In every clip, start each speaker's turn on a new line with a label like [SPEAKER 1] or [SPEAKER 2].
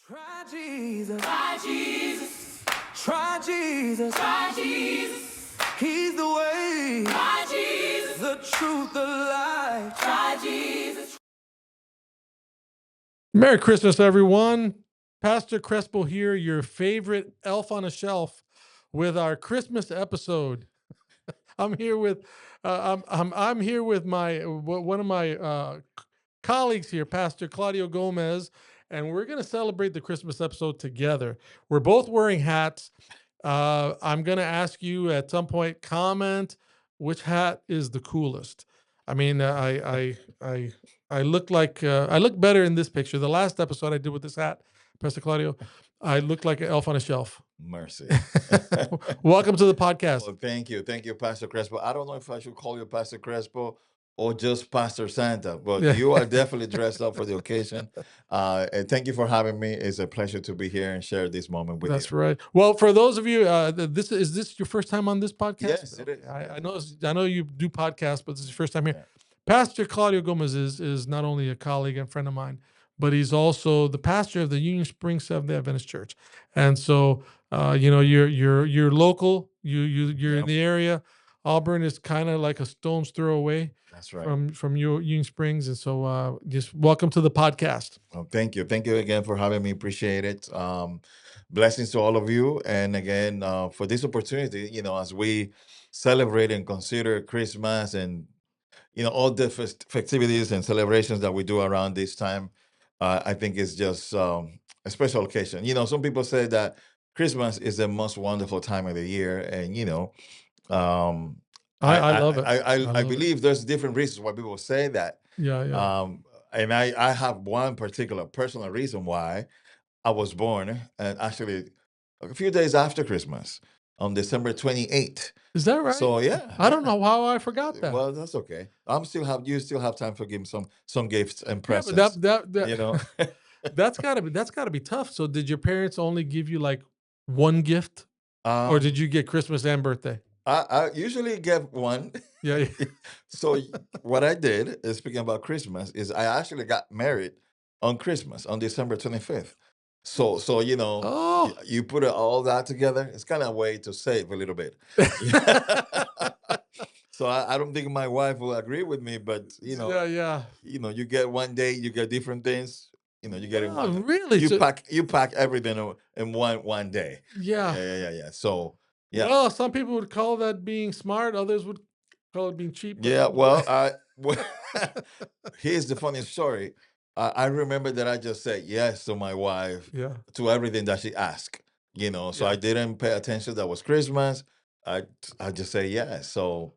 [SPEAKER 1] Try Jesus. Try Jesus. Try Jesus. Try Jesus. He's the way. Try Jesus. The truth, the life. Try Jesus.
[SPEAKER 2] Merry Christmas, everyone. Pastor Crespo here, your favorite elf on a shelf, with our Christmas episode. I'm here with I'm here with my one of my colleagues here, Pastor Claudio Gomez, and we're going to celebrate the Christmas episode together. We're both wearing hats. I'm going to ask you at some point, comment which hat is the coolest. I mean, I look like I look better in this picture. The last episode I did with this hat, Pastor Claudio, I look like an elf on a shelf.
[SPEAKER 3] Mercy.
[SPEAKER 2] Welcome to the podcast.
[SPEAKER 3] Well, thank you. Thank you, Pastor Crespo. I don't know if I should call you Pastor Crespo or just Pastor Santa, but
[SPEAKER 2] Yeah.
[SPEAKER 3] you are definitely dressed up for the occasion. And thank you for having me. It's a pleasure to be here and share this moment with
[SPEAKER 2] That's
[SPEAKER 3] you.
[SPEAKER 2] right. Well, for those of you, is this your first time on this podcast?
[SPEAKER 3] Yes, it is.
[SPEAKER 2] I know you do podcasts, but this is your first time here.
[SPEAKER 3] Yeah.
[SPEAKER 2] Pastor Claudio Gomez is not only a colleague and friend of mine, but he's also the pastor of the Union Springs Seventh-day Adventist Church. And so, you're local. You're in
[SPEAKER 3] Yep.
[SPEAKER 2] the area. Auburn is kind of like a stone's throw away
[SPEAKER 3] That's right.
[SPEAKER 2] from your Union Springs, and so just welcome to the podcast.
[SPEAKER 3] Well, thank you. Thank you again for having me. Appreciate it. Blessings to all of you. And again, for this opportunity, as we celebrate and consider Christmas and all the festivities and celebrations that we do around this time, I think it's just a special occasion. Some people say that Christmas is the most wonderful time of the year, and um,
[SPEAKER 2] I love it.
[SPEAKER 3] I
[SPEAKER 2] love it.
[SPEAKER 3] believe there's different reasons why people say that.
[SPEAKER 2] Yeah.
[SPEAKER 3] And I have one particular personal reason why I was born, and actually a few days after Christmas, on December 28th.
[SPEAKER 2] Is that right?
[SPEAKER 3] So yeah,
[SPEAKER 2] I don't know how I forgot that.
[SPEAKER 3] well, that's okay. You still have time for giving some gifts and
[SPEAKER 2] Yeah, but
[SPEAKER 3] presents.
[SPEAKER 2] that that's gotta be tough. So did your parents only give you like one gift, or
[SPEAKER 3] Um,
[SPEAKER 2] did you get Christmas and birthday?
[SPEAKER 3] I usually get one.
[SPEAKER 2] Yeah.
[SPEAKER 3] So what I did, speaking about Christmas, is I actually got married on Christmas on December 25th. So
[SPEAKER 2] Oh.
[SPEAKER 3] you put all that together. It's kind of a way to save a little bit. So I don't think my wife will agree with me, but
[SPEAKER 2] Yeah.
[SPEAKER 3] you get one day, you get different things. You get it
[SPEAKER 2] Oh,
[SPEAKER 3] one.
[SPEAKER 2] really?
[SPEAKER 3] You pack everything in one day.
[SPEAKER 2] Yeah.
[SPEAKER 3] Yeah. So yeah.
[SPEAKER 2] Well, some people would call that being smart. Others would call it being cheap.
[SPEAKER 3] Yeah, here's the funny story. I remember that I just said yes to my wife
[SPEAKER 2] Yeah.
[SPEAKER 3] to everything that she asked. So I didn't pay attention that was Christmas. I just say yes. So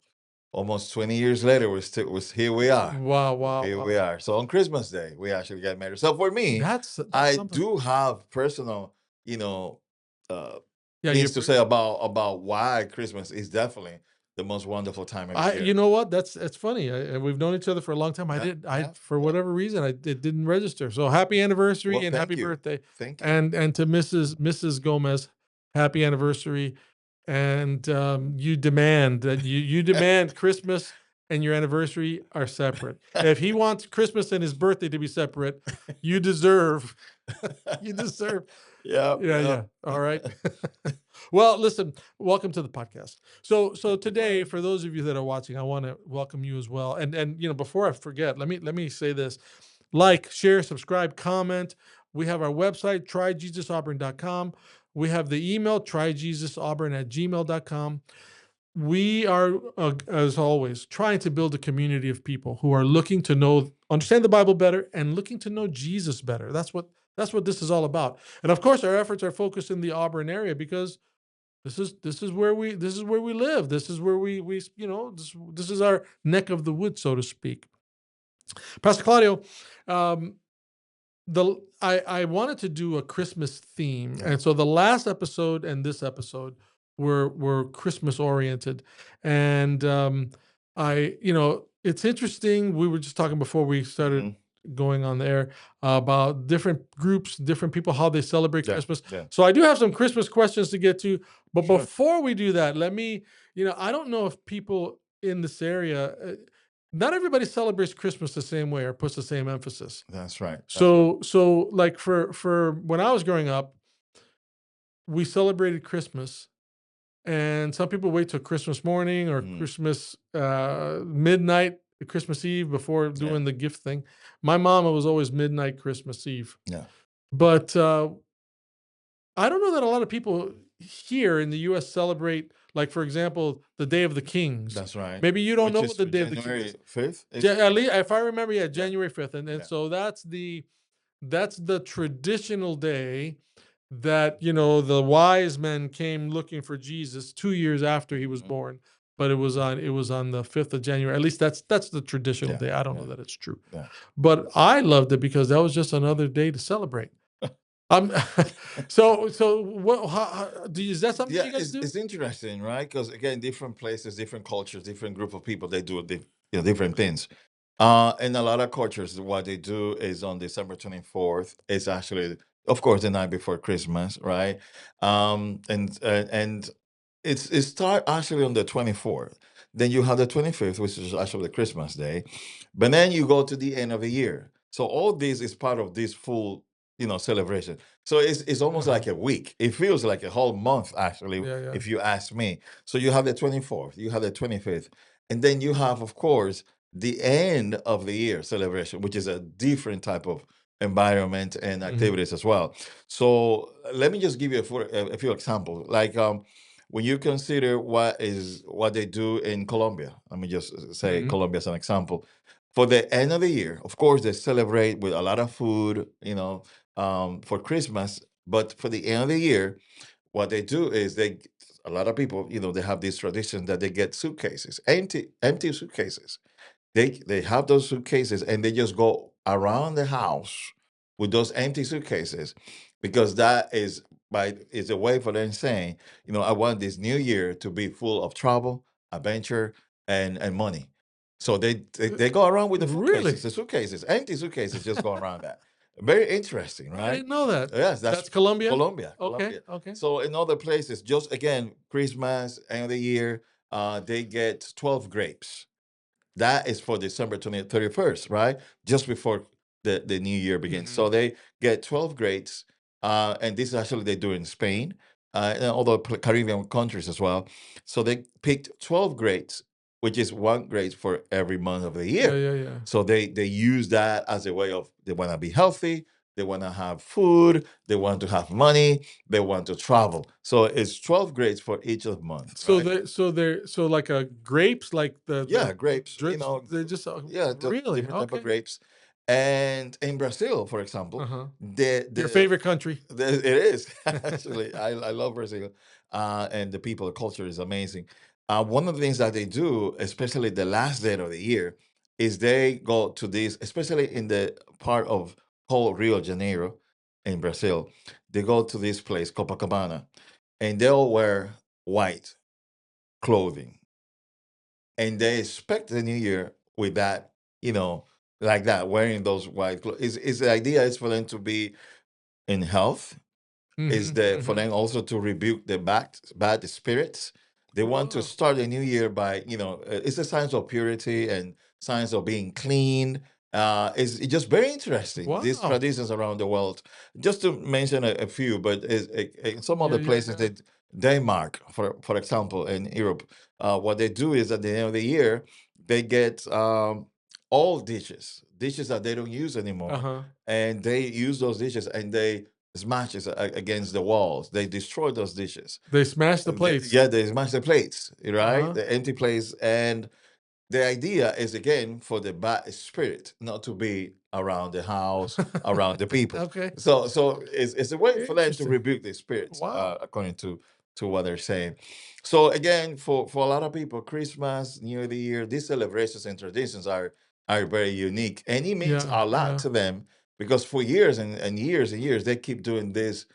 [SPEAKER 3] almost 20 years later, was here we are.
[SPEAKER 2] Wow.
[SPEAKER 3] Here we are. So on Christmas Day, we actually got married. So for me,
[SPEAKER 2] That's
[SPEAKER 3] I
[SPEAKER 2] something.
[SPEAKER 3] do have personal,
[SPEAKER 2] Yeah,
[SPEAKER 3] things to say about why Christmas is definitely the most wonderful time of the year.
[SPEAKER 2] You know what? It's funny. We've known each other for a long time. For whatever reason, it didn't register. So happy anniversary
[SPEAKER 3] Well,
[SPEAKER 2] and
[SPEAKER 3] thank
[SPEAKER 2] happy
[SPEAKER 3] you.
[SPEAKER 2] birthday.
[SPEAKER 3] Thank you.
[SPEAKER 2] And to Mrs. Gomez, happy anniversary. And you demand that you demand Christmas and your anniversary are separate. If he wants Christmas and his birthday to be separate, you deserve. Yeah. All right. Well, listen, welcome to the podcast. So today, for those of you that are watching, I want to welcome you as well. And before I forget, let me say this: like, share, subscribe, comment. We have our website, tryjesusauburn.com. We have the email, tryjesusauburn@gmail.com. We are, as always, trying to build a community of people who are looking to understand the Bible better and looking to know Jesus better. That's what this is all about. And of course, our efforts are focused in the Auburn area because this is where we live. This is where we this is our neck of the woods, so to speak. Pastor Claudio, I wanted to do a Christmas theme, and so the last episode and this episode were Christmas oriented, and it's interesting. We were just talking before we started
[SPEAKER 3] Mhm.
[SPEAKER 2] going on the air about different groups, different people, how they celebrate
[SPEAKER 3] Yeah,
[SPEAKER 2] Christmas.
[SPEAKER 3] yeah.
[SPEAKER 2] So I do have some Christmas questions to get to, but
[SPEAKER 3] Sure.
[SPEAKER 2] before we do that, let me, I don't know if people in this area not everybody celebrates Christmas the same way or puts the same emphasis.
[SPEAKER 3] That's right. That's right.
[SPEAKER 2] So like for when I was growing up, we celebrated Christmas, and some people wait till Christmas morning or
[SPEAKER 3] Mm,
[SPEAKER 2] Christmas midnight, Christmas Eve before
[SPEAKER 3] yeah.
[SPEAKER 2] doing the gift thing. My mama was always midnight Christmas Eve,
[SPEAKER 3] Yeah.
[SPEAKER 2] but I don't know that a lot of people here in the U.S. celebrate, like for example, the Day of the Kings.
[SPEAKER 3] That's right.
[SPEAKER 2] Maybe you don't
[SPEAKER 3] Which
[SPEAKER 2] know
[SPEAKER 3] is
[SPEAKER 2] what the Day of the King
[SPEAKER 3] January
[SPEAKER 2] is.
[SPEAKER 3] 5th? Is
[SPEAKER 2] At least, if I remember, yeah,
[SPEAKER 3] yeah.
[SPEAKER 2] January 5th, and
[SPEAKER 3] Yeah.
[SPEAKER 2] so that's the traditional day that the wise men came looking for Jesus 2 years after he was
[SPEAKER 3] Mhm.
[SPEAKER 2] born, but it was on the 5th of January. At least that's the traditional
[SPEAKER 3] Yeah.
[SPEAKER 2] day. I don't know
[SPEAKER 3] Yeah.
[SPEAKER 2] that it's true,
[SPEAKER 3] Yeah.
[SPEAKER 2] but I loved it because that was just another day to celebrate. Um, so what? Is that something
[SPEAKER 3] Yeah,
[SPEAKER 2] you guys do?
[SPEAKER 3] it's interesting, right? Because again, different places, different cultures, different group of people, they do different things. In a lot of cultures, what they do is on December 24th. It's actually, of course, the night before Christmas, right? And it start actually on the 24th. Then you have the 25th, which is actually the Christmas day. But then you go to the end of the year. So all this is part of this full, celebration. So it's almost
[SPEAKER 2] Uh-huh.
[SPEAKER 3] like a week. It feels like a whole month, actually,
[SPEAKER 2] Yeah, yeah.
[SPEAKER 3] if you ask me. So you have the 24th, you have the 25th, and then you have, of course, the end of the year celebration, which is a different type of environment and
[SPEAKER 2] Mhm.
[SPEAKER 3] activities as well. So let me just give you a few examples. Like when you consider what they do in Colombia, let me just say
[SPEAKER 2] Mhm.
[SPEAKER 3] Colombia as an example. For the end of the year, of course, they celebrate with a lot of food, for Christmas. But for the end of the year, what they do is a lot of people, they have this tradition that they get suitcases, empty suitcases. They have those suitcases and they just go around the house with those empty suitcases because that is a way for them saying, I want this new year to be full of travel, adventure, and money. So they go around with
[SPEAKER 2] Really?
[SPEAKER 3] the suitcases, empty suitcases, just go around that. Very interesting,
[SPEAKER 2] I
[SPEAKER 3] right?
[SPEAKER 2] didn't know that.
[SPEAKER 3] Yes, that's
[SPEAKER 2] That's Colombia?
[SPEAKER 3] Colombia.
[SPEAKER 2] Okay,
[SPEAKER 3] Colombia.
[SPEAKER 2] okay.
[SPEAKER 3] So in other places, just again, Christmas, end of the year, they get 12 grapes. That is for December 31st, right? Just before the new year begins.
[SPEAKER 2] Mhm.
[SPEAKER 3] So they get 12 grapes, and this is actually they do in Spain, and other Caribbean countries as well. So they picked 12 grapes, which is one grape for every month of the
[SPEAKER 2] Yeah,
[SPEAKER 3] year.
[SPEAKER 2] yeah, yeah.
[SPEAKER 3] So they use that as a way of they want to be healthy, they want to have food, they want to have money, they want to travel. So it's 12 grapes for each of the month,
[SPEAKER 2] So
[SPEAKER 3] right?
[SPEAKER 2] so like a grapes, like
[SPEAKER 3] Yeah,
[SPEAKER 2] the
[SPEAKER 3] grapes,
[SPEAKER 2] drips, they just
[SPEAKER 3] yeah,
[SPEAKER 2] really?
[SPEAKER 3] different type of
[SPEAKER 2] Okay.
[SPEAKER 3] grapes. And in Brazil, for example,
[SPEAKER 2] Uh-huh.
[SPEAKER 3] the
[SPEAKER 2] Your
[SPEAKER 3] the,
[SPEAKER 2] favorite country.
[SPEAKER 3] it is actually I love Brazil, and the people, the culture is amazing. One of the things that they do, especially the last day of the year, is they go to this, especially in the part of called Rio de Janeiro in Brazil. They go to this place, Copacabana, and they'll wear white clothing and they expect the new year with that, you know, like that, wearing those white clothes. Is the idea is for them to be in health, is
[SPEAKER 2] Mhm,
[SPEAKER 3] the for
[SPEAKER 2] mhm.
[SPEAKER 3] them also to rebuke the bad spirits. They want to
[SPEAKER 2] Whoa.
[SPEAKER 3] start the new year by, it's a signs of purity and signs of being clean. It's just very interesting, these
[SPEAKER 2] Wow.
[SPEAKER 3] traditions around the world. Just to mention a few, but in some
[SPEAKER 2] Yeah,
[SPEAKER 3] other
[SPEAKER 2] yeah,
[SPEAKER 3] places,
[SPEAKER 2] yeah.
[SPEAKER 3] that Denmark, for example, in Europe, what they do is at the end of the year, they get all dishes that they don't use anymore,
[SPEAKER 2] Uh-huh.
[SPEAKER 3] and they use those dishes and they smashes against the walls. They destroy those dishes.
[SPEAKER 2] They smashed the plates.
[SPEAKER 3] Yeah, they smash the plates, right?
[SPEAKER 2] Uh-huh.
[SPEAKER 3] The empty plates. And the idea is again for the bad spirit not to be around the house, around the people.
[SPEAKER 2] Okay.
[SPEAKER 3] So it's a way for them to
[SPEAKER 2] Interesting.
[SPEAKER 3] rebuke the spirits,
[SPEAKER 2] Wow.
[SPEAKER 3] according to what they're saying. So again, for a lot of people, Christmas, New Year, these celebrations and traditions are very unique, and it means
[SPEAKER 2] Yeah,
[SPEAKER 3] a lot
[SPEAKER 2] yeah.
[SPEAKER 3] to them because for years and years and years they keep doing this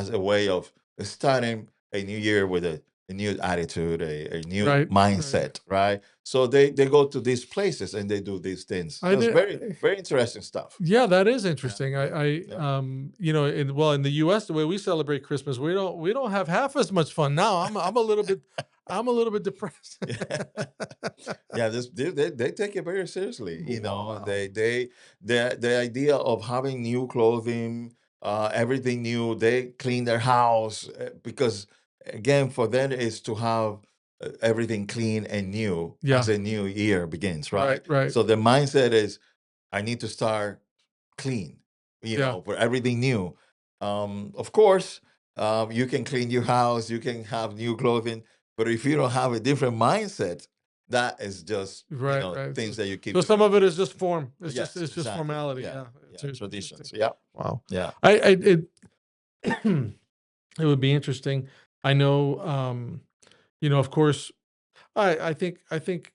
[SPEAKER 3] as a way of starting a new year with a new attitude, a new
[SPEAKER 2] Right, right.
[SPEAKER 3] mindset, right? So they go to these places and they do these things.
[SPEAKER 2] I
[SPEAKER 3] So it's
[SPEAKER 2] did.
[SPEAKER 3] very very interesting stuff.
[SPEAKER 2] Yeah, that is
[SPEAKER 3] Yeah,
[SPEAKER 2] interesting.
[SPEAKER 3] yeah, yeah.
[SPEAKER 2] In the U.S., the way we celebrate Christmas, we don't have half as much fun now. I'm a little bit. I'm a little bit depressed.
[SPEAKER 3] Yeah, they take it very seriously.
[SPEAKER 2] Wow.
[SPEAKER 3] The idea of having new clothing, everything new. They clean their house because again, for them is to have everything clean and new
[SPEAKER 2] Yeah.
[SPEAKER 3] as a new year begins, right?
[SPEAKER 2] Right.
[SPEAKER 3] So the mindset is, I need to start clean,
[SPEAKER 2] Yeah.
[SPEAKER 3] for everything new. Of course, you can clean your house, you can have new clothing, but if you don't have a different mindset, that is just
[SPEAKER 2] Right.
[SPEAKER 3] things that you keep
[SPEAKER 2] So some
[SPEAKER 3] doing.
[SPEAKER 2] of it is just form.
[SPEAKER 3] Yes,
[SPEAKER 2] it's just
[SPEAKER 3] exactly.
[SPEAKER 2] formality.
[SPEAKER 3] Yeah,
[SPEAKER 2] Yeah.
[SPEAKER 3] yeah,
[SPEAKER 2] It's interesting.
[SPEAKER 3] traditions. Yeah,
[SPEAKER 2] Wow.
[SPEAKER 3] yeah.
[SPEAKER 2] It it would be interesting. I know. Of course, I think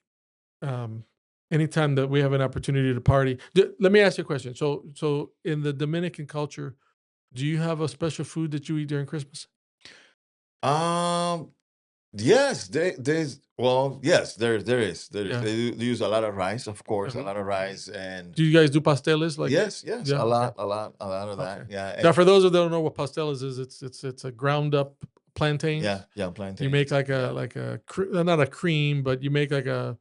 [SPEAKER 2] um, anytime that we have an opportunity to party. Let me ask you a question. So in the Dominican culture, do you have a special food that you eat during Christmas?
[SPEAKER 3] Um, yes, yes, there is.
[SPEAKER 2] Yeah.
[SPEAKER 3] They use a lot of rice, of course, a
[SPEAKER 2] Mhm.
[SPEAKER 3] lot of rice, and
[SPEAKER 2] Do you guys do pasteles? Like,
[SPEAKER 3] yes,
[SPEAKER 2] yeah, okay,
[SPEAKER 3] a lot of
[SPEAKER 2] okay.
[SPEAKER 3] that. Yeah,
[SPEAKER 2] Now, for those that don't know what pasteles is, it's a ground up plantains.
[SPEAKER 3] yeah,
[SPEAKER 2] You make
[SPEAKER 3] plantains.
[SPEAKER 2] like
[SPEAKER 3] Yeah,
[SPEAKER 2] not a cream, but you make like a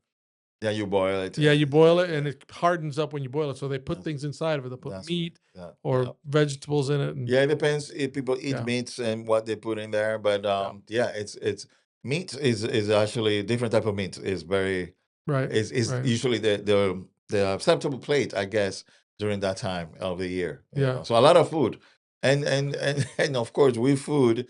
[SPEAKER 3] yeah, you boil it.
[SPEAKER 2] yeah. You
[SPEAKER 3] Yeah,
[SPEAKER 2] boil it and
[SPEAKER 3] yeah.
[SPEAKER 2] it hardens up when you boil it. So they put
[SPEAKER 3] That's
[SPEAKER 2] things inside of it. They put
[SPEAKER 3] that's right.
[SPEAKER 2] meat
[SPEAKER 3] Yeah, yeah.
[SPEAKER 2] or vegetables in it, and
[SPEAKER 3] Yeah, it depends if people eat
[SPEAKER 2] yeah,
[SPEAKER 3] meats and what they put in there. But
[SPEAKER 2] yeah,
[SPEAKER 3] yeah, it's meat is actually a different type of meat. Is very
[SPEAKER 2] right,
[SPEAKER 3] is
[SPEAKER 2] right,
[SPEAKER 3] usually the acceptable plate, I guess, during that time of the year.
[SPEAKER 2] yeah,
[SPEAKER 3] So a lot of food, and and of course with food,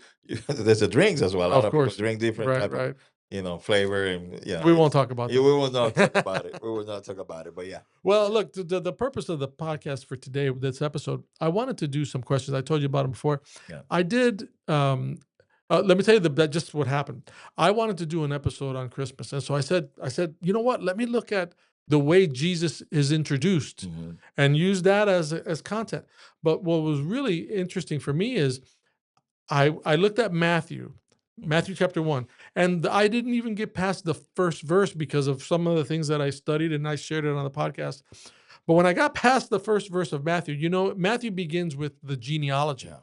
[SPEAKER 3] there's the drinks as well. A lot
[SPEAKER 2] of
[SPEAKER 3] of people
[SPEAKER 2] course,
[SPEAKER 3] drink different
[SPEAKER 2] right,
[SPEAKER 3] type of
[SPEAKER 2] right.
[SPEAKER 3] flavor, and
[SPEAKER 2] We won't talk about
[SPEAKER 3] we will not talk
[SPEAKER 2] that.
[SPEAKER 3] about it. We will not talk about it. But yeah,
[SPEAKER 2] Well, look, the purpose of the podcast for today, this episode, I wanted to do some questions. I told you about them before.
[SPEAKER 3] yeah,
[SPEAKER 2] I did. Let me tell you that just what happened. I wanted to do an episode on Christmas, and so I said, you know what? Let me look at the way Jesus is introduced
[SPEAKER 3] hmm
[SPEAKER 2] and use that as content. But what was really interesting for me is I looked at
[SPEAKER 3] hmm
[SPEAKER 2] Matthew chapter 1, and I didn't even get past the first verse because of some of the things that I studied and I shared it on the podcast. But when I got past the first verse of Matthew, Matthew begins with the genealogy.
[SPEAKER 3] yeah,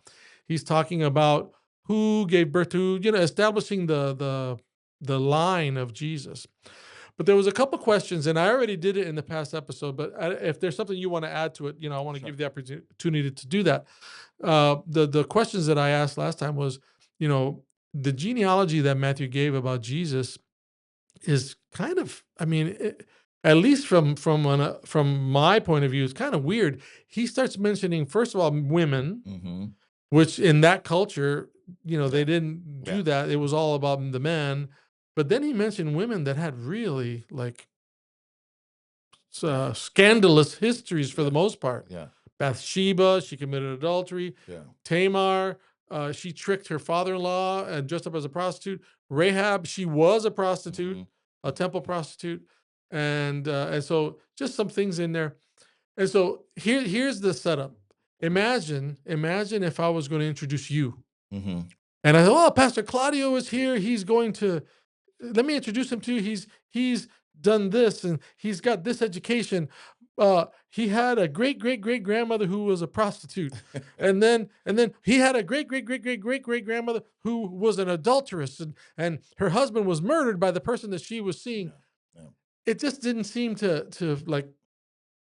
[SPEAKER 2] He's talking about who gave birth to, establishing the line of Jesus. But there was a couple questions, and I already did it in the past episode. But if there's something you want to add to it, I want to
[SPEAKER 3] sure.
[SPEAKER 2] give you the opportunity to do that. The questions that I asked last time was, you know, the genealogy that Matthew gave about Jesus is kind of, at least from my point of view, it's kind of weird. He starts mentioning, first of all, women,
[SPEAKER 3] hmm
[SPEAKER 2] which in that culture, they
[SPEAKER 3] Yeah,
[SPEAKER 2] didn't
[SPEAKER 3] yeah,
[SPEAKER 2] do that. It was all about the men. But then he mentioned women that had really like
[SPEAKER 3] yeah,
[SPEAKER 2] scandalous histories for the
[SPEAKER 3] yeah,
[SPEAKER 2] most part.
[SPEAKER 3] yeah,
[SPEAKER 2] Bathsheba, she committed adultery.
[SPEAKER 3] yeah.
[SPEAKER 2] Tamar, she tricked her father-in-law and dressed up as a prostitute. Rahab, she was a prostitute,
[SPEAKER 3] hmm
[SPEAKER 2] a temple prostitute, and so just some things in there. And so here's the setup. Imagine if I was going to introduce you,
[SPEAKER 3] hmm
[SPEAKER 2] and I thought, oh, Pastor Claudio is here. He's going to let me introduce him to you. He's done this and he's got this education. He had a great grandmother who was a prostitute, and then he had a great grandmother who was an adulteress, and her husband was murdered by the person that she was seeing.
[SPEAKER 3] Yeah, yeah,
[SPEAKER 2] It just didn't seem to like,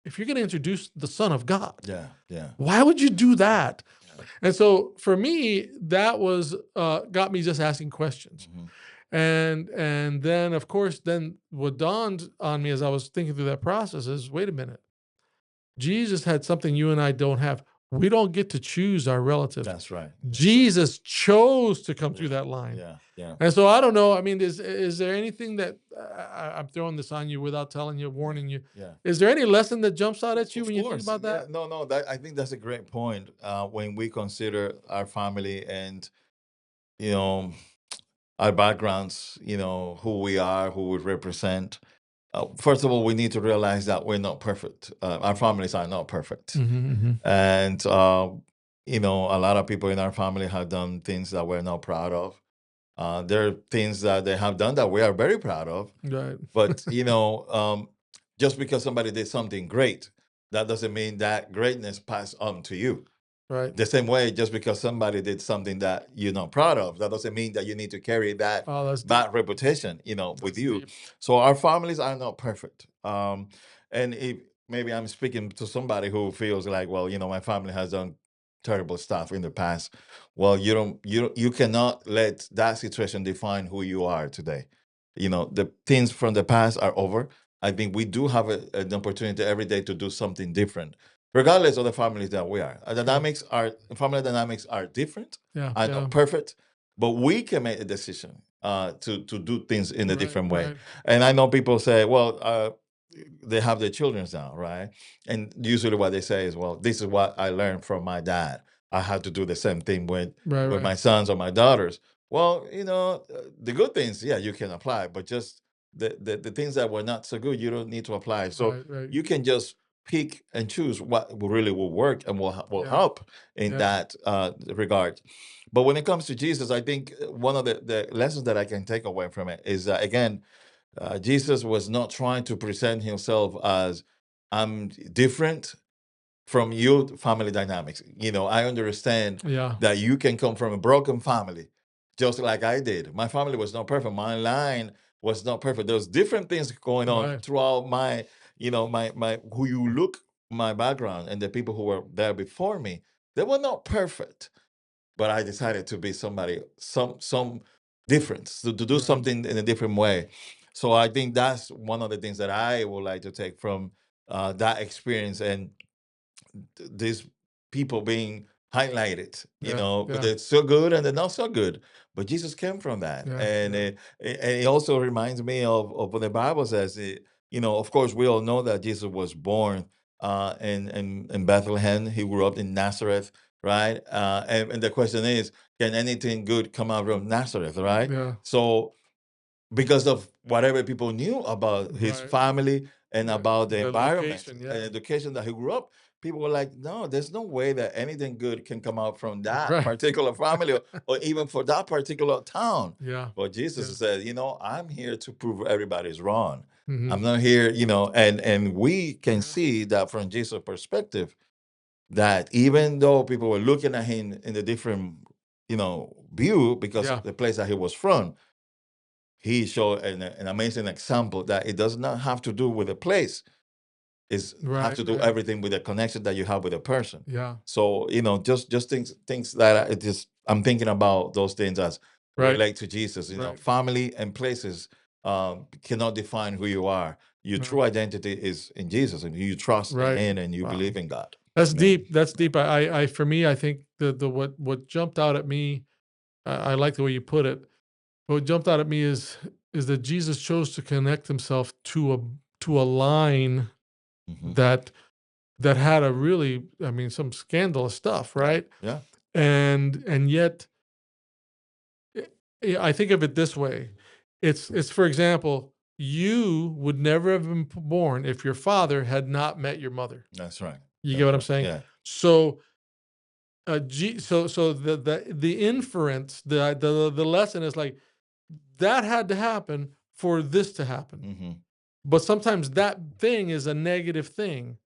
[SPEAKER 2] if you're going to introduce the Son of God,
[SPEAKER 3] yeah, yeah,
[SPEAKER 2] why would you do that?
[SPEAKER 3] yeah.
[SPEAKER 2] And so for me, that was got me just asking questions.
[SPEAKER 3] Mhm.
[SPEAKER 2] And then of course, then what dawned on me as I was thinking through that process is, wait a minute, Jesus had something you and I don't have. We don't get to choose our relatives.
[SPEAKER 3] That's right.
[SPEAKER 2] Jesus chose to come through
[SPEAKER 3] Yeah,
[SPEAKER 2] that line.
[SPEAKER 3] yeah, yeah.
[SPEAKER 2] And so I don't know. I mean, is there anything that I'm throwing this on you without telling you, warning you?
[SPEAKER 3] Yeah.
[SPEAKER 2] Is there any lesson that jumps out at you
[SPEAKER 3] Of
[SPEAKER 2] when you think
[SPEAKER 3] course.
[SPEAKER 2] about
[SPEAKER 3] Yeah.
[SPEAKER 2] that?
[SPEAKER 3] No, that I think that's a great point. When we consider our family and you know our backgrounds, who we are, who we represent. First of all, we need to realize that we're not perfect. Our families are not perfect,
[SPEAKER 2] Mm-hmm,
[SPEAKER 3] and a lot of people in our family have done things that we're not proud of. There are things that they have done that we are very proud of.
[SPEAKER 2] right.
[SPEAKER 3] But just because somebody did something great, that doesn't mean that greatness passed on to you.
[SPEAKER 2] Right.
[SPEAKER 3] The same way, just because somebody did something that you're not proud of, that doesn't mean that you need to carry that
[SPEAKER 2] Oh, that's deep.
[SPEAKER 3] bad reputation, with
[SPEAKER 2] That's
[SPEAKER 3] you.
[SPEAKER 2] deep.
[SPEAKER 3] So our families are not perfect. And if maybe I'm speaking to somebody who feels like, well, my family has done terrible stuff in the past. Well, you cannot let that situation define who you are today. The things from the past are over. I think we do have an opportunity every day to do something different, regardless of the families that we are. Family dynamics are different,
[SPEAKER 2] Yeah.
[SPEAKER 3] are
[SPEAKER 2] Yeah.
[SPEAKER 3] not perfect, but we can make a decision to do things in a
[SPEAKER 2] Right.
[SPEAKER 3] different way.
[SPEAKER 2] Right.
[SPEAKER 3] And I know people say, well, they have their children now, right? And usually what they say is, well, this is what I learned from my dad. I had to do the same thing with
[SPEAKER 2] Right.
[SPEAKER 3] with
[SPEAKER 2] Right.
[SPEAKER 3] my sons or my daughters. Well, the good things, yeah, you can apply, but just the things that were not so good, you don't need to apply. So
[SPEAKER 2] Right. Right.
[SPEAKER 3] you can just pick and choose what really will work and will
[SPEAKER 2] Yeah.
[SPEAKER 3] help in
[SPEAKER 2] Yeah.
[SPEAKER 3] that regard. But when it comes to Jesus, I think one of the lessons that I can take away from it is that, again, Jesus was not trying to present himself as, I'm different from your family dynamics. I understand
[SPEAKER 2] Yeah.
[SPEAKER 3] that you can come from a broken family, just like I did. My family was not perfect. My line was not perfect. There's different things going on
[SPEAKER 2] Right.
[SPEAKER 3] throughout my who you look, my background, and the people who were there before me. They were not perfect, but I decided to be somebody, some difference, to do
[SPEAKER 2] Right.
[SPEAKER 3] something in a different way. So I think that's one of the things that I would like to take from that experience, and these people being highlighted,
[SPEAKER 2] Yeah.
[SPEAKER 3] but
[SPEAKER 2] Yeah.
[SPEAKER 3] they're so good and they're not so good. But Jesus came from that.
[SPEAKER 2] Yeah.
[SPEAKER 3] And
[SPEAKER 2] Yeah.
[SPEAKER 3] it also reminds me of what the Bible says. Of course, we all know that Jesus was born in Bethlehem. He grew up in Nazareth, right? And the question is, can anything good come out from Nazareth, right?
[SPEAKER 2] Yeah.
[SPEAKER 3] So because of whatever people knew about his
[SPEAKER 2] Right.
[SPEAKER 3] family and
[SPEAKER 2] Right.
[SPEAKER 3] about the
[SPEAKER 2] The
[SPEAKER 3] environment
[SPEAKER 2] location.
[SPEAKER 3] and
[SPEAKER 2] Yeah.
[SPEAKER 3] education that he grew up, people were like, no, there's no way that anything good can come out from that
[SPEAKER 2] Right.
[SPEAKER 3] particular family, or even for that particular town.
[SPEAKER 2] Yeah.
[SPEAKER 3] But Jesus
[SPEAKER 2] Yeah.
[SPEAKER 3] said, I'm here to prove everybody's wrong.
[SPEAKER 2] Mm-hmm.
[SPEAKER 3] I'm not here, and we can
[SPEAKER 2] Yeah.
[SPEAKER 3] see that from Jesus' perspective, that even though people were looking at him in a different, view because
[SPEAKER 2] Yeah.
[SPEAKER 3] of the place that he was from, he showed an amazing example that it does not have to do with a place. It's have
[SPEAKER 2] Right.
[SPEAKER 3] to do
[SPEAKER 2] Right.
[SPEAKER 3] everything with the connection that you have with a person.
[SPEAKER 2] Yeah.
[SPEAKER 3] So just things that I'm thinking about those things as
[SPEAKER 2] Right.
[SPEAKER 3] relate to Jesus.
[SPEAKER 2] Right.
[SPEAKER 3] Family and places cannot define who you are. Your
[SPEAKER 2] No.
[SPEAKER 3] true identity is in Jesus, and you trust in
[SPEAKER 2] Right.
[SPEAKER 3] Him, and you
[SPEAKER 2] Wow.
[SPEAKER 3] believe in God.
[SPEAKER 2] That's
[SPEAKER 3] You know?
[SPEAKER 2] deep. That's deep. I for me, I think the what jumped out at me, I like the way you put it. What jumped out at me is that Jesus chose to connect himself to a line
[SPEAKER 3] Mhm.
[SPEAKER 2] that had a really, I mean, some scandalous stuff,
[SPEAKER 3] Yeah.
[SPEAKER 2] right?
[SPEAKER 3] Yeah.
[SPEAKER 2] And yet, I think of it this way. It's for example, you would never have been born if your father had not met your mother.
[SPEAKER 3] That's right.
[SPEAKER 2] You get
[SPEAKER 3] That's
[SPEAKER 2] what I'm
[SPEAKER 3] right.
[SPEAKER 2] saying?
[SPEAKER 3] Yeah.
[SPEAKER 2] So so the inference, the lesson is like that had to happen for this to happen.
[SPEAKER 3] Hmm.
[SPEAKER 2] But sometimes that thing is a negative thing.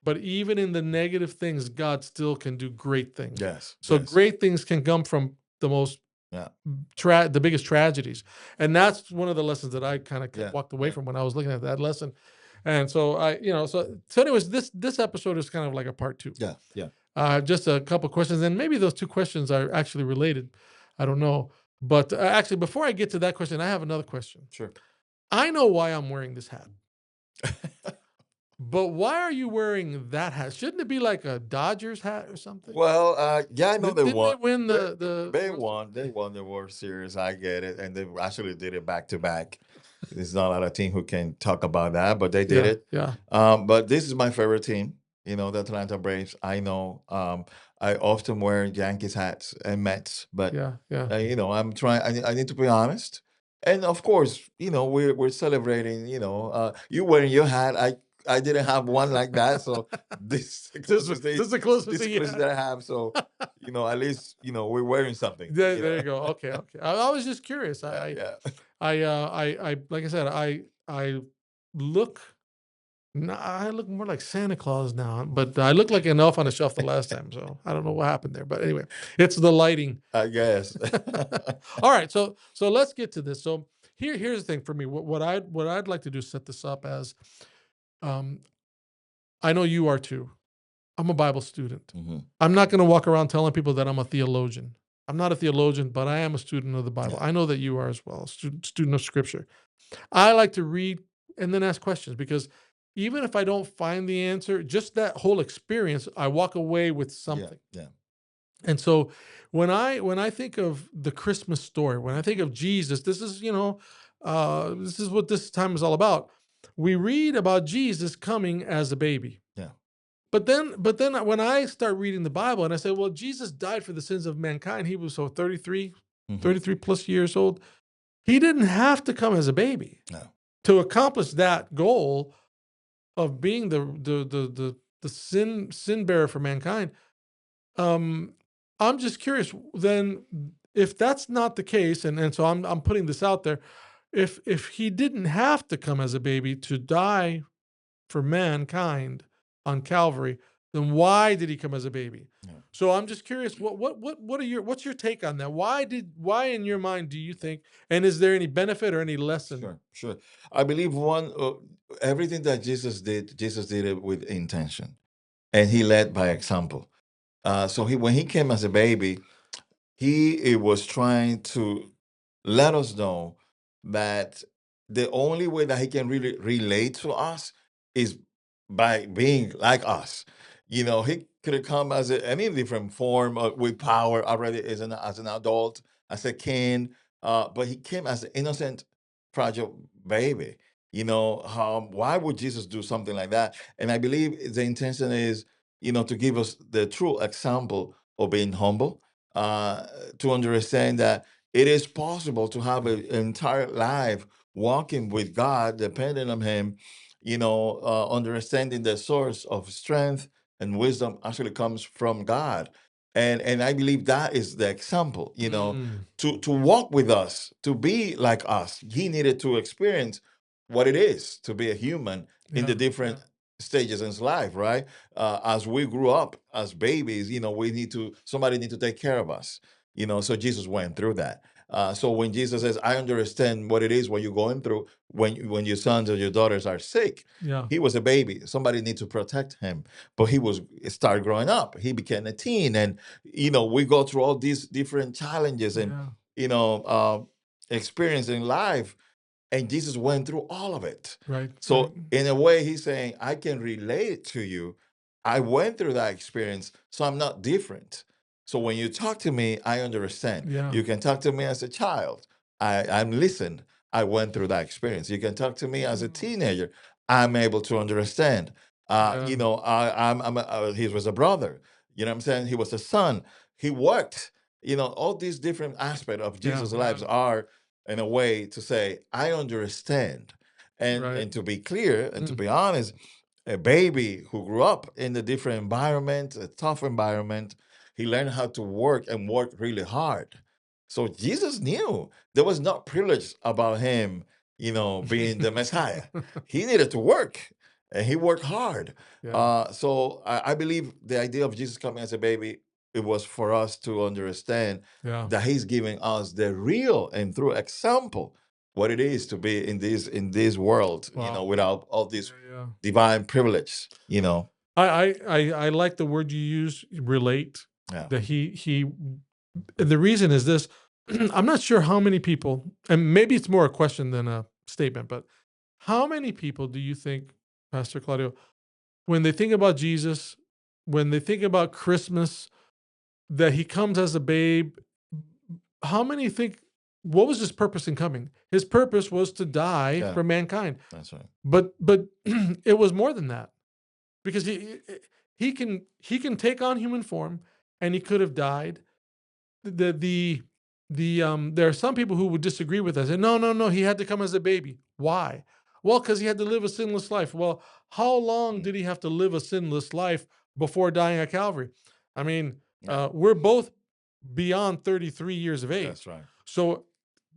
[SPEAKER 2] But even in the negative things, God still can do great things.
[SPEAKER 3] Yes.
[SPEAKER 2] So
[SPEAKER 3] Yes.
[SPEAKER 2] great things can come from the most
[SPEAKER 3] Yeah.
[SPEAKER 2] the biggest tragedies. And that's one of the lessons that I kind of
[SPEAKER 3] Yeah.
[SPEAKER 2] walked away
[SPEAKER 3] Yeah.
[SPEAKER 2] from when I was looking at that lesson. And so so anyways, this episode is kind of like a part 2.
[SPEAKER 3] Yeah. Yeah.
[SPEAKER 2] Just a couple questions, and maybe those 2 questions are actually related. I don't know. But actually, before I get to that question, I have another question.
[SPEAKER 3] Sure.
[SPEAKER 2] I know why I'm wearing this hat, but why are you wearing that hat? Shouldn't it be like a Dodgers hat or something?
[SPEAKER 3] Well, yeah, I know they
[SPEAKER 2] Didn't
[SPEAKER 3] won.
[SPEAKER 2] they win
[SPEAKER 3] They,
[SPEAKER 2] the
[SPEAKER 3] they won. They won the World Series. I get it, and they actually did it back to back. There's not a lot of team who can talk about that, but they did
[SPEAKER 2] Yeah,
[SPEAKER 3] it.
[SPEAKER 2] yeah,
[SPEAKER 3] But this is my favorite team. The Atlanta Braves. I know. I often wear Yankees hats and Mets, but
[SPEAKER 2] yeah, yeah.
[SPEAKER 3] I'm trying. I need to be honest. And of course, we're celebrating. You wearing your hat. I didn't have one like that, so this is the closest
[SPEAKER 2] This is the closest
[SPEAKER 3] this is
[SPEAKER 2] thing
[SPEAKER 3] the
[SPEAKER 2] you
[SPEAKER 3] closest
[SPEAKER 2] had.
[SPEAKER 3] that I have. So, at least we're wearing something.
[SPEAKER 2] There you go. Okay, okay. I was just curious.
[SPEAKER 3] Yeah, yeah.
[SPEAKER 2] I like I said, I look No, I look more like Santa Claus now, but I look like an elf on a shelf the last time, so I don't know what happened there. But anyway, it's the lighting.
[SPEAKER 3] I guess.
[SPEAKER 2] All right, so let's get to this. So here's the thing for me. What I'd like to do is set this up as, um, I know you are too. I'm a Bible student.
[SPEAKER 3] Mhm.
[SPEAKER 2] I'm not going to walk around telling people that I'm a theologian. I'm not a theologian, but I am a student of the Bible.
[SPEAKER 3] Yeah.
[SPEAKER 2] I know that you are as well, student of Scripture. I like to read and then ask questions because even if I don't find the answer, just that whole experience, I walk away with
[SPEAKER 3] Yeah.
[SPEAKER 2] something.
[SPEAKER 3] Yeah.
[SPEAKER 2] And so when I think of the Christmas story, when I think of Jesus, this is this is what this time is all about. We read about Jesus coming as a baby.
[SPEAKER 3] Yeah.
[SPEAKER 2] But then when I start reading the Bible and I say, well, Jesus died for the sins of mankind. He was 33,
[SPEAKER 3] Mhm.
[SPEAKER 2] 33 plus years old. He didn't have to come as a baby
[SPEAKER 3] No.
[SPEAKER 2] to accomplish that goal of being the sin bearer for mankind. Um, I'm just curious. Then, if that's not the case, and so I'm putting this out there, if he didn't have to come as a baby to die for mankind on Calvary, then why did he come as a baby?
[SPEAKER 3] Yeah.
[SPEAKER 2] So I'm just curious. What's your take on that? Why in your mind do you think? And is there any benefit or any lesson?
[SPEAKER 3] Sure. Sure. I believe everything that Jesus did it with intention, and he led by example. So when he came as a baby, he was trying to let us know that the only way that he can really relate to us is by being like us. He could have come as any different form with power already as an adult, as a king, but he came as an innocent, fragile baby. Why would Jesus do something like that? And I believe the intention is, to give us the true example of being humble, uh, to understand that it is possible to have an entire life walking with God, depending on Him, understanding the source of strength and wisdom actually comes from God. And I believe that is the example,
[SPEAKER 2] Mm,
[SPEAKER 3] to walk with us, to be like us. He needed to experience what it is to be a human in
[SPEAKER 2] yeah,
[SPEAKER 3] the different stages in his life, right? As we grew up as babies, somebody need to take care of us, so Jesus went through that. So when Jesus says, I understand what it is when you're going through, when your sons or your daughters are sick,
[SPEAKER 2] yeah,
[SPEAKER 3] he was a baby. Somebody need to protect him. But he started growing up. He became a teen. And, we go through all these different challenges and,
[SPEAKER 2] yeah.
[SPEAKER 3] you know, uh, experience in life, and Jesus went through all of it.
[SPEAKER 2] Right, right.
[SPEAKER 3] So in a way, he's saying, I can relate to you. I went through that experience, so I'm not different. So when you talk to me, I understand.
[SPEAKER 2] Yeah,
[SPEAKER 3] You can talk to me as a child. I'm listened. I went through that experience. You can talk to me as a teenager. I'm able to understand.
[SPEAKER 2] yeah,
[SPEAKER 3] He was a brother. You know what I'm saying? He was a son. He worked. All these different aspects of
[SPEAKER 2] yeah,
[SPEAKER 3] Jesus'
[SPEAKER 2] yeah.
[SPEAKER 3] lives are in a way to say, I understand. And
[SPEAKER 2] Right.
[SPEAKER 3] and to be clear and to
[SPEAKER 2] Mm,
[SPEAKER 3] be honest, a baby who grew up in a different environment, a tough environment, he learned how to work and work really hard. So Jesus knew there was not privilege about him, being the Messiah. He needed to work, and he worked hard.
[SPEAKER 2] yeah,
[SPEAKER 3] So I believe the idea of Jesus coming as a baby, it was for us to understand
[SPEAKER 2] yeah.
[SPEAKER 3] that he's giving us the real and true example what it is to be in this world,
[SPEAKER 2] Wow.
[SPEAKER 3] without all
[SPEAKER 2] Yeah,
[SPEAKER 3] this
[SPEAKER 2] yeah.
[SPEAKER 3] divine privilege.
[SPEAKER 2] I like the word you use, relate.
[SPEAKER 3] Yeah.
[SPEAKER 2] That he. The reason is this. I'm not sure how many people, and maybe it's more a question than a statement, but how many people do you think, Pastor Claudio, when they think about Jesus, when they think about Christmas, that he comes as a babe, how many think, what was his purpose in coming? His purpose was to die
[SPEAKER 3] Yeah,
[SPEAKER 2] for mankind.
[SPEAKER 3] that's right.
[SPEAKER 2] But it was more than that, because he can take on human form, and he could have died. There are some people who would disagree with us and no, he had to come as a baby. Why? Well, because he had to live a sinless life. Well, how long
[SPEAKER 3] Mm,
[SPEAKER 2] did he have to live a sinless life before dying at Calvary? I mean,
[SPEAKER 3] yeah,
[SPEAKER 2] we're both beyond 33 years of age.
[SPEAKER 3] that's right.
[SPEAKER 2] So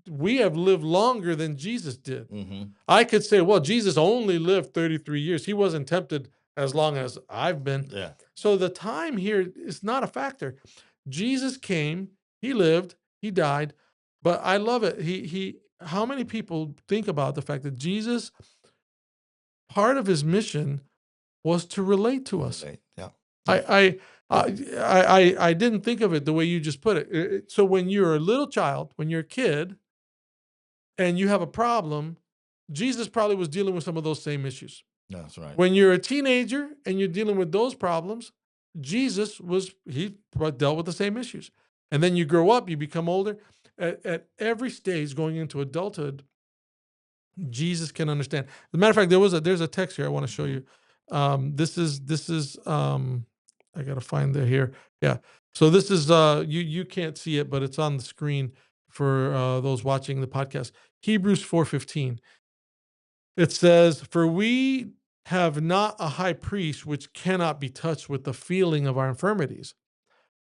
[SPEAKER 2] we have lived longer than Jesus did.
[SPEAKER 3] Mm-hmm.
[SPEAKER 2] I could say, well, Jesus only lived 33 years. He wasn't tempted as long as I've been.
[SPEAKER 3] Yeah.
[SPEAKER 2] So the time here is not a factor. Jesus came, he lived, he died, but I love it. How many people think about the fact that Jesus, part of his mission was to relate to us?
[SPEAKER 3] Yeah.
[SPEAKER 2] I didn't think of it the way you just put it. So when you're a little child, when you're a kid, and you have a problem, Jesus probably was dealing with some of those same issues.
[SPEAKER 3] That's right.
[SPEAKER 2] When you're a teenager and you're dealing with those problems, he dealt with the same issues. And then you grow up, you become older. At every stage going into adulthood, Jesus can understand. As a matter of fact, there's a text here I want to show you. This is I gotta find it here. Yeah. So this is you can't see it, but it's on the screen for those watching the podcast. Hebrews 4:15. It says, "For we have not a high priest which cannot be touched with the feeling of our infirmities,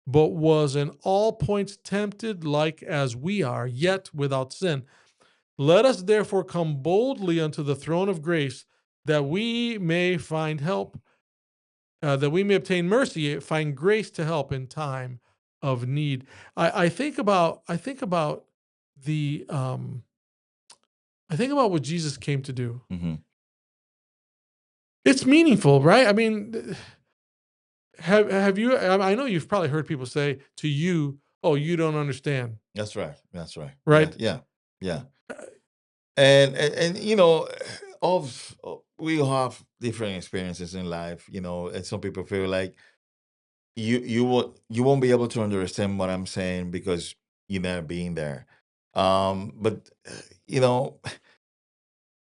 [SPEAKER 2] but was in all points tempted like as we are, yet without sin. Let us therefore come boldly unto the throne of grace, that we may find help, that we may obtain mercy, find grace to help in time of need." I think about the I think about what Jesus came to do.
[SPEAKER 3] Mm-hmm.
[SPEAKER 2] It's meaningful, right? I mean, have you? I know you've probably heard people say to you, "Oh, you don't understand."
[SPEAKER 3] That's right. That's right.
[SPEAKER 2] Right?
[SPEAKER 3] Yeah. Yeah. And of we all have different experiences in life, and some people feel like you won't be able to understand what I'm saying because you never been there. But you know,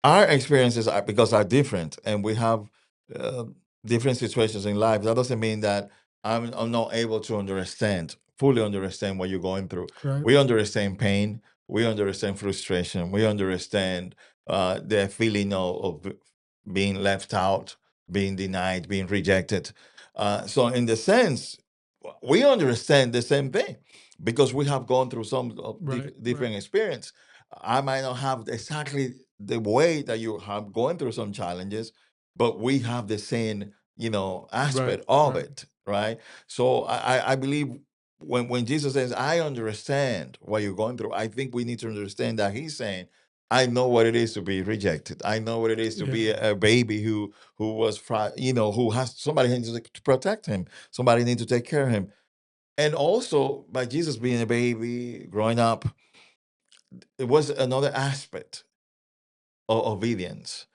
[SPEAKER 3] our experiences are because are different, and we have uh, different situations in life. That doesn't mean that I'm not able to fully understand what you're going through.
[SPEAKER 2] Right.
[SPEAKER 3] We understand pain. We understand frustration. We understand the feeling of being left out, being denied, being rejected. So in the sense, we understand the same thing because we have gone through some different experience. I might not have exactly the way that you have going through some challenges, but we have the same, aspect of it, right? So I believe when Jesus says, "I understand what you're going through," I think we need to understand that He's saying, "I know what it is to be rejected. I know what it is to be a baby who was, who has somebody needs to protect him. Somebody needs to take care of him." And also, by Jesus being a baby, growing up, it was another aspect of obedience.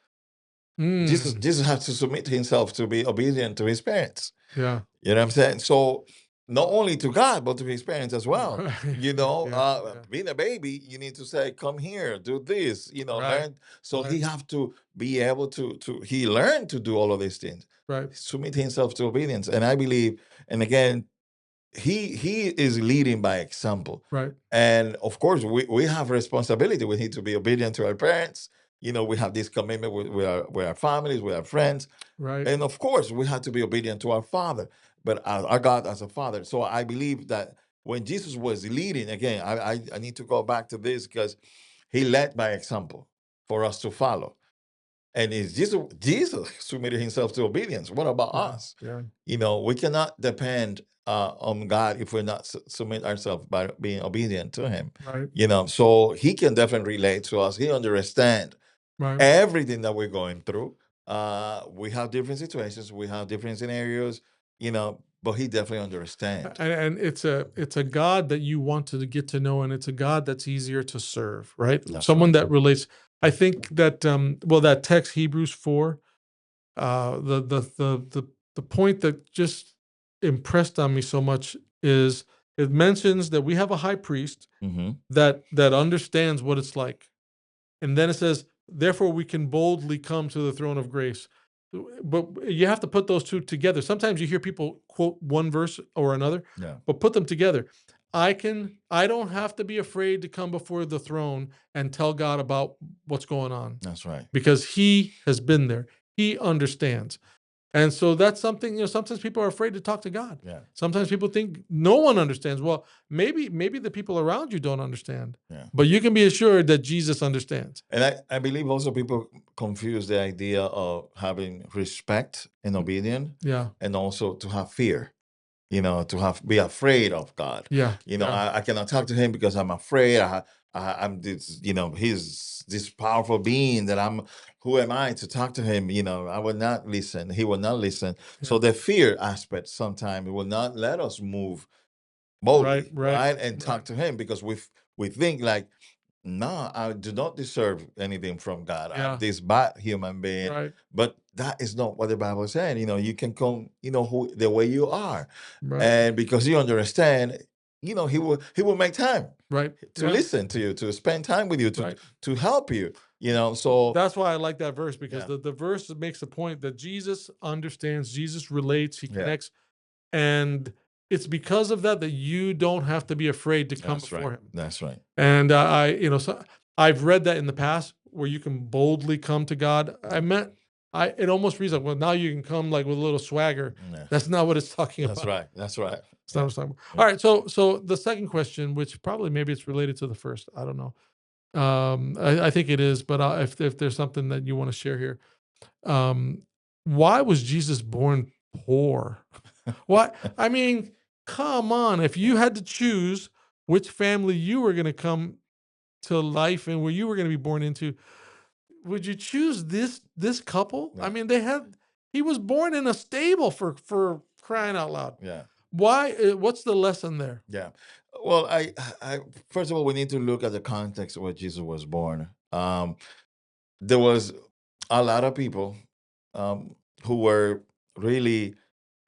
[SPEAKER 3] Jesus has to submit himself to be obedient to his parents.
[SPEAKER 2] Yeah.
[SPEAKER 3] You know what I'm saying? So not only to God, but to his parents as well. Being a baby, you need to say, "Come here, do this," learn. So he have to be able he learned to do all of these things.
[SPEAKER 2] Right.
[SPEAKER 3] Submit himself to obedience. And I believe, and again, he is leading by example.
[SPEAKER 2] Right.
[SPEAKER 3] And of course, we have responsibility. We need to be obedient to our parents. We have this commitment with our families, with our friends.
[SPEAKER 2] Right.
[SPEAKER 3] And of course, we have to be obedient to our Father, but our God as a Father. So I believe that when Jesus was leading, again, I need to go back to this because he led by example for us to follow. And it's Jesus submitted himself to obedience. What about us?
[SPEAKER 2] Yeah.
[SPEAKER 3] We cannot depend on God if we're not submit ourselves by being obedient to Him.
[SPEAKER 2] Right.
[SPEAKER 3] So He can definitely relate to us. He understands
[SPEAKER 2] Right.
[SPEAKER 3] everything that we're going through. We have different situations, we have different scenarios, but He definitely understands.
[SPEAKER 2] And it's a God that you want to get to know, and it's a God that's easier to serve, right?
[SPEAKER 3] That's
[SPEAKER 2] Someone
[SPEAKER 3] right.
[SPEAKER 2] that relates. I think that that text Hebrews 4, the point that just impressed on me so much is it mentions that we have a high priest
[SPEAKER 3] Mm-hmm.
[SPEAKER 2] that understands what it's like. And then it says, "Therefore we can boldly come to the throne of grace." But you have to put those two together. Sometimes you hear people quote one verse or another,
[SPEAKER 3] Yeah.
[SPEAKER 2] but put them together. I don't have to be afraid to come before the throne and tell God about what's going on,
[SPEAKER 3] That's right.
[SPEAKER 2] because He has been there. He understands. And so that's something, sometimes people are afraid to talk to God.
[SPEAKER 3] Yeah.
[SPEAKER 2] Sometimes people think no one understands. Well, maybe the people around you don't understand.
[SPEAKER 3] Yeah.
[SPEAKER 2] But you can be assured that Jesus understands.
[SPEAKER 3] And I believe also people confuse the idea of having respect and obedience,
[SPEAKER 2] Yeah.
[SPEAKER 3] and also to have fear. To be afraid of God.
[SPEAKER 2] Yeah.
[SPEAKER 3] I cannot talk to him because I'm afraid. I'm this, he's this powerful being that who am I to talk to him? I will not listen. He will not listen. So the fear aspect sometimes will not let us move boldly, right? And talk to him because we think like, no, I do not deserve anything from God. I'm this bad human being.
[SPEAKER 2] Right.
[SPEAKER 3] But that is not what the Bible is saying. You can come, the way you are.
[SPEAKER 2] Right.
[SPEAKER 3] And because you understand, he will make time
[SPEAKER 2] Right.
[SPEAKER 3] to listen to you, to spend time with you, to help you. So
[SPEAKER 2] that's why I like that verse, because the verse makes the point that Jesus understands, Jesus relates, he connects, and it's because of that you don't have to be afraid to come before him.
[SPEAKER 3] That's right.
[SPEAKER 2] And I've read that in the past where you can boldly come to God. It almost reads like, well, now you can come like with a little swagger. Yeah. That's not what it's talking about.
[SPEAKER 3] That's right.
[SPEAKER 2] It's not what it's talking about. All right. So the second question, which probably maybe it's related to the first, I don't know. I think it is, but if there's something that you want to share here, why was Jesus born poor? What? I mean, come on. If you had to choose which family you were going to come to life and where you were going to be born into, would you choose this couple? Yeah. I mean, he was born in a stable for crying out loud.
[SPEAKER 3] Yeah.
[SPEAKER 2] Why? What's the lesson there?
[SPEAKER 3] Yeah. Well, I first of all, we need to look at the context of where Jesus was born. There was a lot of people who were really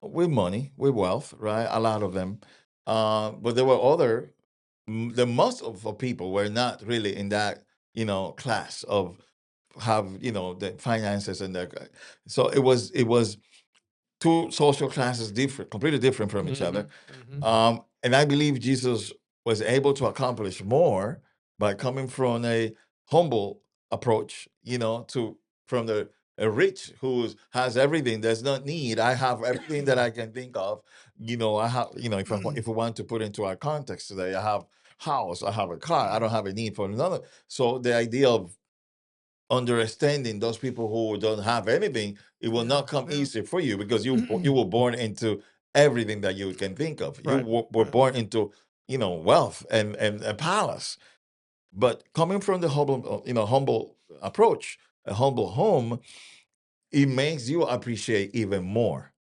[SPEAKER 3] with money, with wealth, right? A lot of them. But there were the most of the people were not really in that, class of have, the finances and that. So it was two social classes completely different from each other. Mm-hmm. And I believe Jesus was able to accomplish more by coming from a humble approach, from a rich who has everything. There's no need. I have everything that I can think of. I have, if we want to put into our context today, I have house, I have a car, I don't have a need for another. So the idea of understanding those people who don't have anything, it will not come easy for you because you were born into everything that you can think of. Right. You were born into, wealth and a palace. But coming from the humble approach, a humble home, it makes you appreciate even more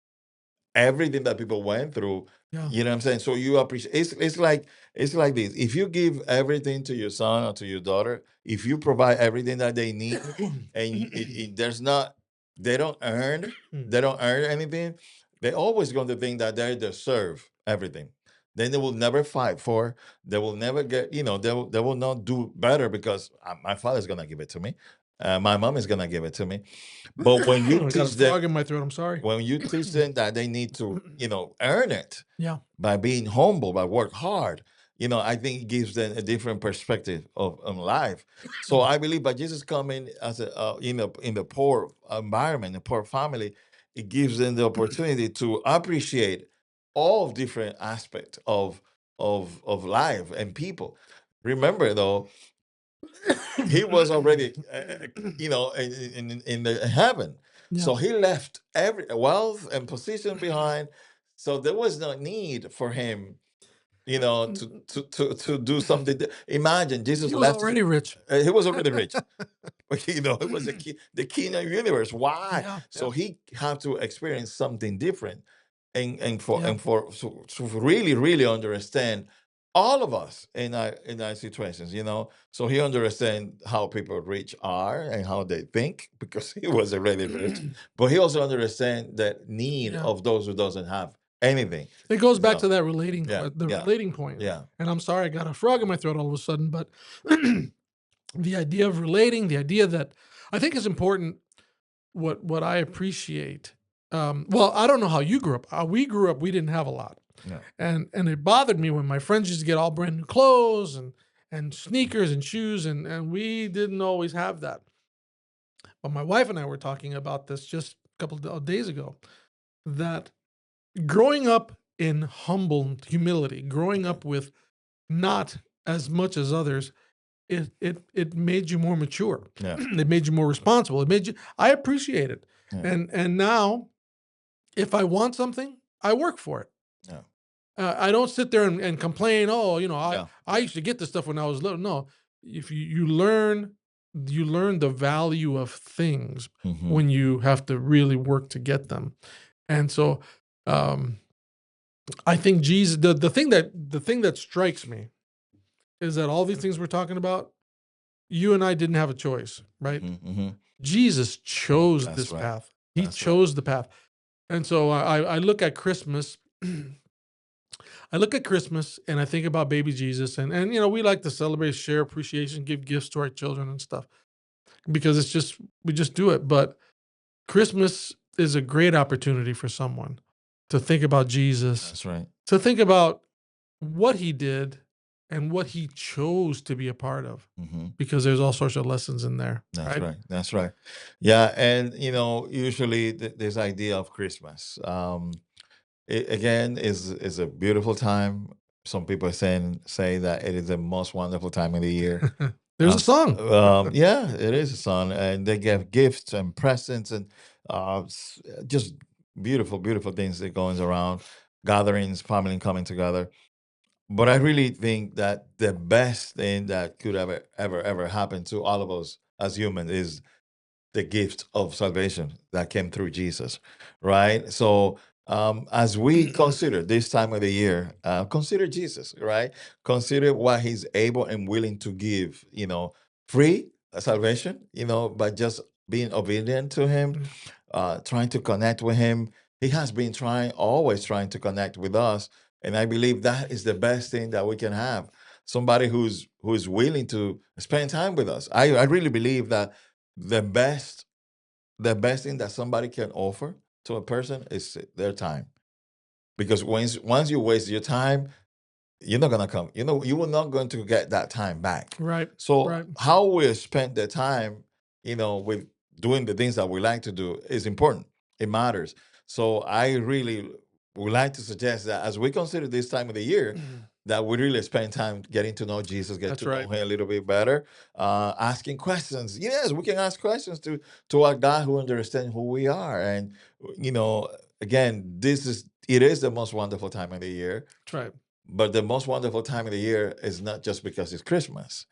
[SPEAKER 3] everything that people went through. Yeah. You know what I'm saying? So you appreciate it's like this. If you give everything to your son or to your daughter, if you provide everything that they need, and they don't earn anything, they're always going to think that they deserve everything. Then they will never fight for. They will never get. They will not do better because my father's gonna give it to me. My mom is gonna give it to me. But when you teach them,
[SPEAKER 2] frog in my throat. I'm sorry.
[SPEAKER 3] when you teach them that they need to, earn it,
[SPEAKER 2] yeah,
[SPEAKER 3] by being humble, by work hard, I think it gives them a different perspective on life. So I believe by Jesus coming as in the poor environment, the poor family, it gives them the opportunity to appreciate all different aspects of life and people. Remember though, he was already, in the heaven. Yeah. So he left every wealth and position behind. So there was no need for him, to do something. Imagine Jesus
[SPEAKER 2] he was
[SPEAKER 3] left.
[SPEAKER 2] Already rich.
[SPEAKER 3] He was already rich. It was the king of the universe. Why? Yeah, so he had to experience something different, and for to really really understand all of us in our situations. So he understand how people rich are and how they think because he was already rich, but he also understand that need of those who doesn't have anything.
[SPEAKER 2] It goes back to that relating relating point.
[SPEAKER 3] Yeah.
[SPEAKER 2] And I'm sorry I got a frog in my throat all of a sudden, but the idea of relating, the idea that I think is important, what I appreciate. Well, I don't know how you grew up. How we grew up, we didn't have a lot. Yeah. And it bothered me when my friends used to get all brand new clothes and sneakers and shoes, and we didn't always have that. But my wife and I were talking about this just couple of days ago, that growing up in humble humility, growing up with not as much as others, it made you more mature.
[SPEAKER 3] Yeah.
[SPEAKER 2] It made you more responsible. It made you. I appreciate it,
[SPEAKER 3] Yeah.
[SPEAKER 2] and now, if I want something, I work for it.
[SPEAKER 3] Yeah.
[SPEAKER 2] I don't sit there and complain. Oh,
[SPEAKER 3] Yeah.
[SPEAKER 2] I used to get this stuff when I was little. No, if you learn the value of things
[SPEAKER 3] Mhm.
[SPEAKER 2] when you have to really work to get them, and so I think Jesus. The thing that strikes me is that all these things we're talking about, you and I didn't have a choice, right?
[SPEAKER 3] Mhm. Mhm.
[SPEAKER 2] Jesus chose
[SPEAKER 3] That's
[SPEAKER 2] this
[SPEAKER 3] right.
[SPEAKER 2] path. He
[SPEAKER 3] That's right.
[SPEAKER 2] chose the path. And so I look at Christmas. I look at Christmas and I think about baby Jesus, and we like to celebrate, share appreciation, give gifts to our children and stuff, because we just do it. But Christmas is a great opportunity for someone to think about Jesus,
[SPEAKER 3] That's right.
[SPEAKER 2] to think about what he did and what he chose to be a part of,
[SPEAKER 3] Mhm.
[SPEAKER 2] because there's all sorts of lessons in there.
[SPEAKER 3] That's
[SPEAKER 2] Right?
[SPEAKER 3] right. That's right. Yeah, and usually this idea of Christmas, it again is a beautiful time. Some people say that it is the most wonderful time of the year.
[SPEAKER 2] There's a song.
[SPEAKER 3] Yeah, it is a song, and they give gifts and presents and just beautiful, beautiful things that goes around, gatherings, family coming together. But I really think that the best thing that could ever happen to all of us as humans is the gift of salvation that came through Jesus, right? So, as we consider this time of the year, consider Jesus, right? Consider what He's able and willing to give, free salvation, by just being obedient to Him, trying to connect with Him. He has been always trying to connect with us, and I believe that is the best thing that we can have. Somebody who's willing to spend time with us. I really believe that the best the best thing that somebody can offer to a person is their time, because once you waste your time, you're not gonna come, you are not going to get that time back.
[SPEAKER 2] Right.
[SPEAKER 3] So
[SPEAKER 2] Right.
[SPEAKER 3] how we spend the time, with doing the things that we like to do is important. It matters. So I really would like to suggest that as we consider this time of the year, that we really spend time getting to know Jesus, get
[SPEAKER 2] That's
[SPEAKER 3] to know
[SPEAKER 2] right.
[SPEAKER 3] Him a little bit better, asking questions. Yes, we can ask questions to our God who understands who we are, and you know, again, it is the most wonderful time of the year.
[SPEAKER 2] That's right.
[SPEAKER 3] But the most wonderful time of the year is not just because it's Christmas,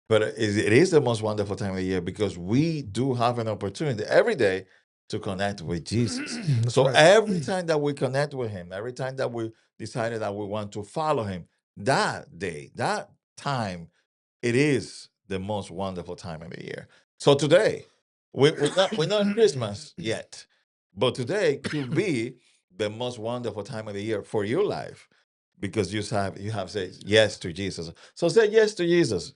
[SPEAKER 3] but it is the most wonderful time of the year because we do have an opportunity every day to connect with Jesus.
[SPEAKER 2] That's
[SPEAKER 3] So
[SPEAKER 2] right.
[SPEAKER 3] every time that we connect with Him, every time that we decided that we want to follow Him, that day, that time, it is the most wonderful time of the year. So today, we're not in Christmas yet, but today could be the most wonderful time of the year for your life because you have said yes to Jesus. So say yes to Jesus.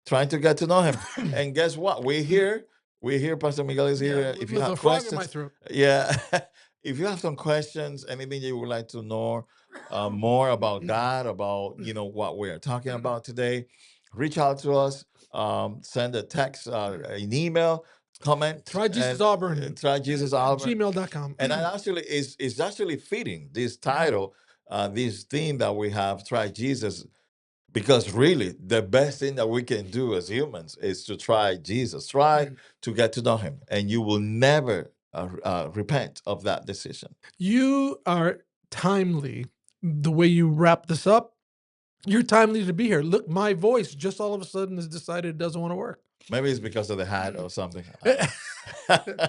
[SPEAKER 3] Trying to get to know Him. And guess what? We're here. We're here. Pastor Miguel is here. If you
[SPEAKER 2] With
[SPEAKER 3] have
[SPEAKER 2] a frog in my
[SPEAKER 3] questions,
[SPEAKER 2] throat.
[SPEAKER 3] yeah. If you have some questions, anything you would like to know more about God, about what we are talking about today, reach out to us. Send a text, an email, comment,
[SPEAKER 2] Try Jesus
[SPEAKER 3] and
[SPEAKER 2] Auburn.
[SPEAKER 3] try Jesus Albert.
[SPEAKER 2] Gmail.com.
[SPEAKER 3] And I actually is actually fitting this title, this theme that we have, try Jesus, because really the best thing that we can do as humans is to try Jesus, try to get to know Him, and you will never repent of that decision.
[SPEAKER 2] You are timely. The way you wrap this up, you're timely to be here. Look, my voice just all of a sudden has decided it doesn't want to work.
[SPEAKER 3] Maybe it's because of the hat or something. I don't know.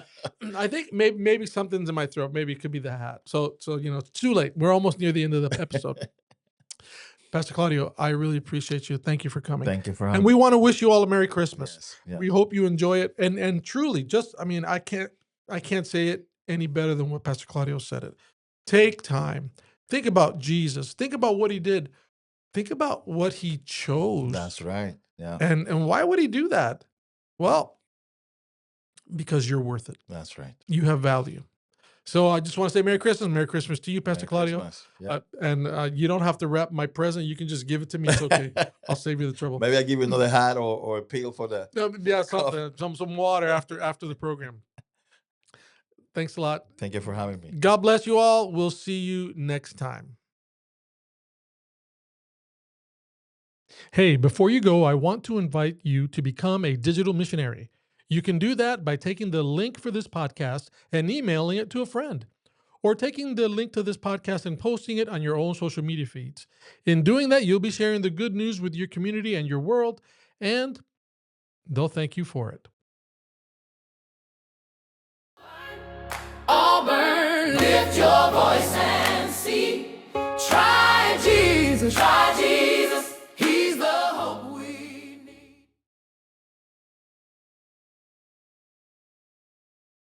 [SPEAKER 2] I think maybe something's in my throat. Maybe it could be the hat. So it's too late. We're almost near the end of the episode. Pastor Claudio, I really appreciate you. Thank you for coming.
[SPEAKER 3] Thank you for
[SPEAKER 2] And
[SPEAKER 3] having
[SPEAKER 2] we
[SPEAKER 3] me.
[SPEAKER 2] want to wish you all a Merry Christmas.
[SPEAKER 3] Yes, yes.
[SPEAKER 2] We hope you enjoy it. And truly, I can't say it any better than what Pastor Claudio said it. Take time. Think about Jesus. Think about what He did. Think about what He chose.
[SPEAKER 3] That's right. Yeah,
[SPEAKER 2] And why would He do that? Well, because you're worth it.
[SPEAKER 3] that's right.
[SPEAKER 2] You have value. So I just want to say Merry Christmas. Merry Christmas to you, Pastor
[SPEAKER 3] Merry
[SPEAKER 2] Claudio.
[SPEAKER 3] Christmas. Yeah.
[SPEAKER 2] And you don't have to wrap my present. You can just give it to me. It's okay. I'll save you the trouble.
[SPEAKER 3] Maybe I give you another hat or a peel for the.
[SPEAKER 2] No, yeah, something, some water after the program. Thanks a lot.
[SPEAKER 3] Thank you for having me.
[SPEAKER 2] God bless you all. We'll see you next time. Hey, before you go, I want to invite you to become a digital missionary. You can do that by taking the link for this podcast and emailing it to a friend, or taking the link to this podcast and posting it on your own social media feeds. In doing that, you'll be sharing the good news with your community and your world, and they'll thank you for it.
[SPEAKER 1] Auburn, lift your voice and see.